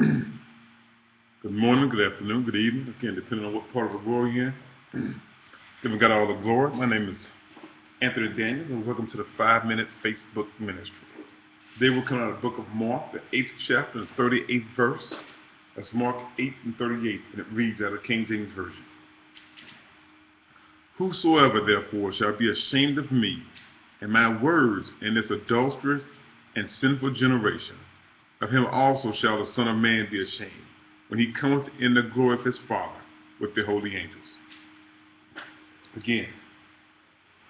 Good morning, good afternoon, good evening, again, depending on what part of the world you're in. Giving God all the glory. My name is Anthony Daniels, and welcome to the 5-Minute Facebook Ministry. Today we're coming out of the book of Mark, the 8th chapter, the 38th verse. That's Mark 8 and 38, and it reads out of King James Version. Whosoever, therefore, shall be ashamed of me and my words in this adulterous and sinful generation, of him also shall the Son of Man be ashamed, when he cometh in the glory of his Father with the holy angels. Again,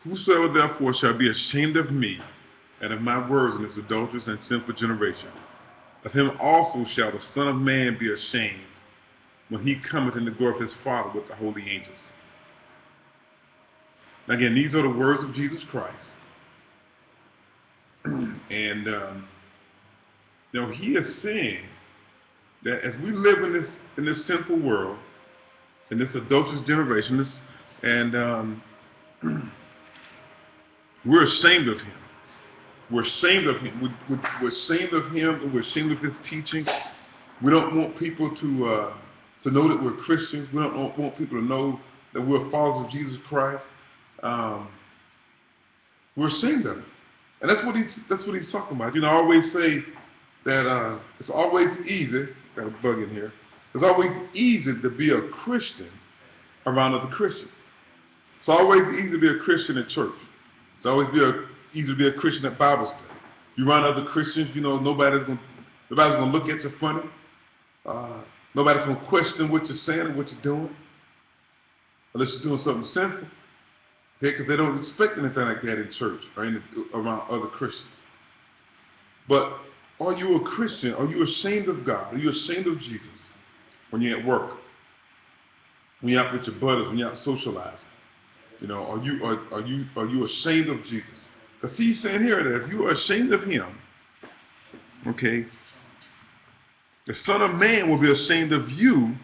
whosoever therefore shall be ashamed of me and of my words in this adulterous and sinful generation, of him also shall the Son of Man be ashamed, when he cometh in the glory of his Father with the holy angels. Now again, these are the words of Jesus Christ. And he is saying that as we live in this sinful world, in this adulterous generation, we're ashamed of him. We're ashamed of him. We're ashamed of him, and we're ashamed of his teaching. We don't want people to know that we're Christians. We don't want people to know that we're followers of Jesus Christ. We're ashamed of him, and that's what he's talking about. I always say that it's always easy. Got a bug in here. It's always easy to be a Christian around other Christians. It's always easy to be a Christian at church. It's always easy to be a Christian at Bible study. You around other Christians, nobody's gonna look at you funny. Nobody's gonna question what you're saying and what you're doing, unless you're doing something sinful. Okay, because they don't expect anything like that in church or around other Christians. But are you a Christian? Are you ashamed of God? Are you ashamed of Jesus when you're at work? When you're out with your buddies? When you're out socializing? Are you ashamed of Jesus? Because he's saying here that if you are ashamed of him, okay, the Son of Man will be ashamed of you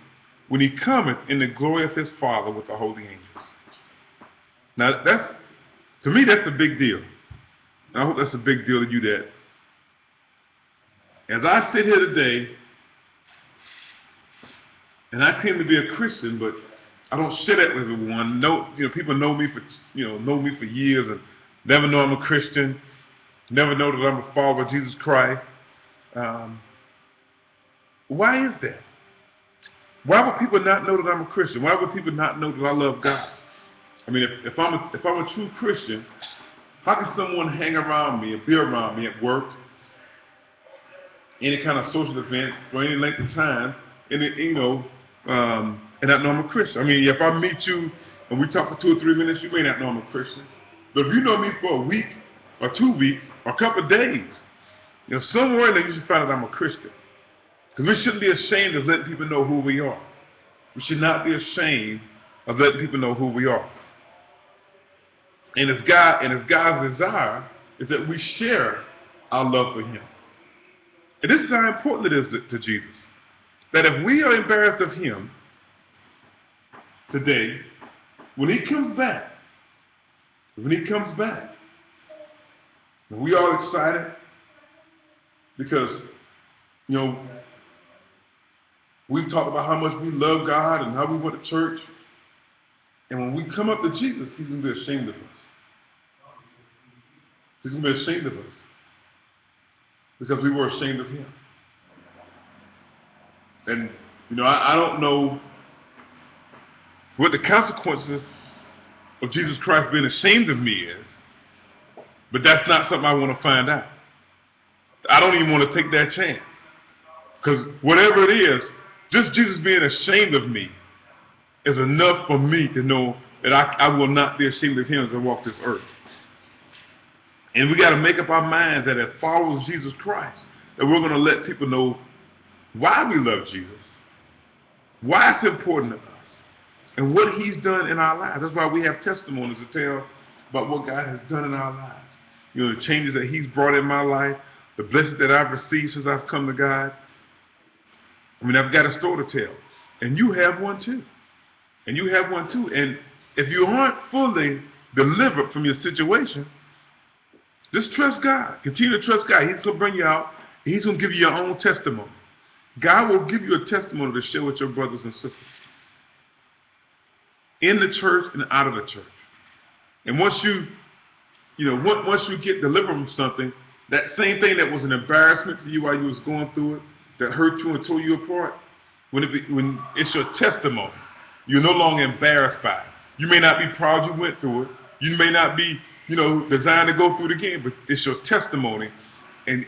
when he cometh in the glory of his Father with the holy angels. Now to me, that's a big deal. I hope that's a big deal to you, that as I sit here today, and I claim to be a Christian, but I don't share that with everyone. People know me for years and never know I'm a Christian, never know that I'm a follower of Jesus Christ. Why is that? Why would people not know that I'm a Christian? Why would people not know that I love God? I mean, if I'm a true Christian, how can someone hang around me and be around me at work, any kind of social event for any length of time, and not know I'm a Christian? I mean, if I meet you and we talk for 2 or 3 minutes, you may not know I'm a Christian. But if you know me for a week or 2 weeks or a couple of days, somewhere in there you should find out I'm a Christian. Because we shouldn't be ashamed of letting people know who we are. We should not be ashamed of letting people know who we are. And it's God's desire is that we share our love for him. And this is how important it is to Jesus. That if we are embarrassed of him today, when he comes back, and we all excited because, we've talked about how much we love God and how we went to church. And when we come up to Jesus, he's going to be ashamed of us. He's going to be ashamed of us because we were ashamed of him. And, I don't know what the consequences of Jesus Christ being ashamed of me is, but that's not something I want to find out. I don't even want to take that chance. Because whatever it is, just Jesus being ashamed of me is enough for me to know that I will not be ashamed of him as I walk this earth. And we got to make up our minds that as followers of Jesus Christ, that we're going to let people know why we love Jesus, why it's important to us, and what he's done in our lives. That's why we have testimonies to tell about what God has done in our lives. The changes that he's brought in my life, the blessings that I've received since I've come to God. I mean, I've got a story to tell. And you have one too. And if you aren't fully delivered from your situation, just trust God. Continue to trust God. He's going to bring you out. He's going to give you your own testimony. God will give you a testimony to share with your brothers and sisters in the church and out of the church. And once you get delivered from something, that same thing that was an embarrassment to you while you was going through it, that hurt you and tore you apart, when it's your testimony, you're no longer embarrassed by it. You may not be proud you went through it. You may not be, designed to go through it again, but it's your testimony, and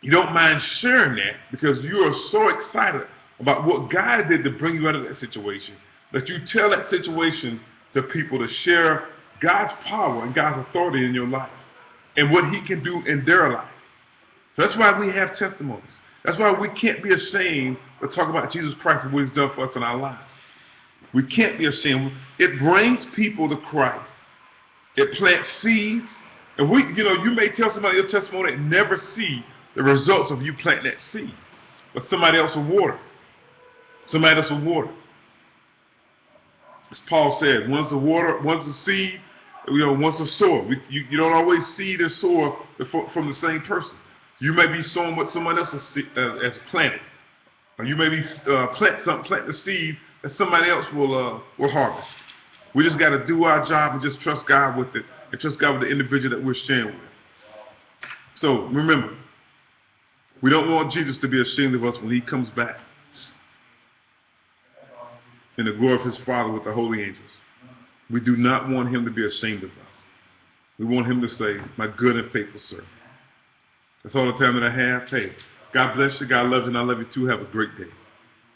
you don't mind sharing that because you are so excited about what God did to bring you out of that situation that you tell that situation to people to share God's power and God's authority in your life and what He can do in their life. So that's why we have testimonies. That's why we can't be ashamed to talk about Jesus Christ and what He's done for us in our lives. We can't be ashamed. It brings people to Christ. It plants seeds. And you may tell somebody your testimony and never see the results of you planting that seed. But somebody else will water. Somebody else will water. As Paul said, one's a water, one's a seed, one's a sower. You don't always seed and sow from the same person. You may be sowing what someone else has planted. Or you may be plant the seed that somebody else will harvest. We just got to do our job and just trust God with it, and trust God with the individual that we're sharing with. So remember, we don't want Jesus to be ashamed of us when He comes back in the glory of His Father with the holy angels. We do not want Him to be ashamed of us. We want Him to say, "My good and faithful servant." That's all the time that I have. Hey, God bless you. God loves you, and I love you too. Have a great day.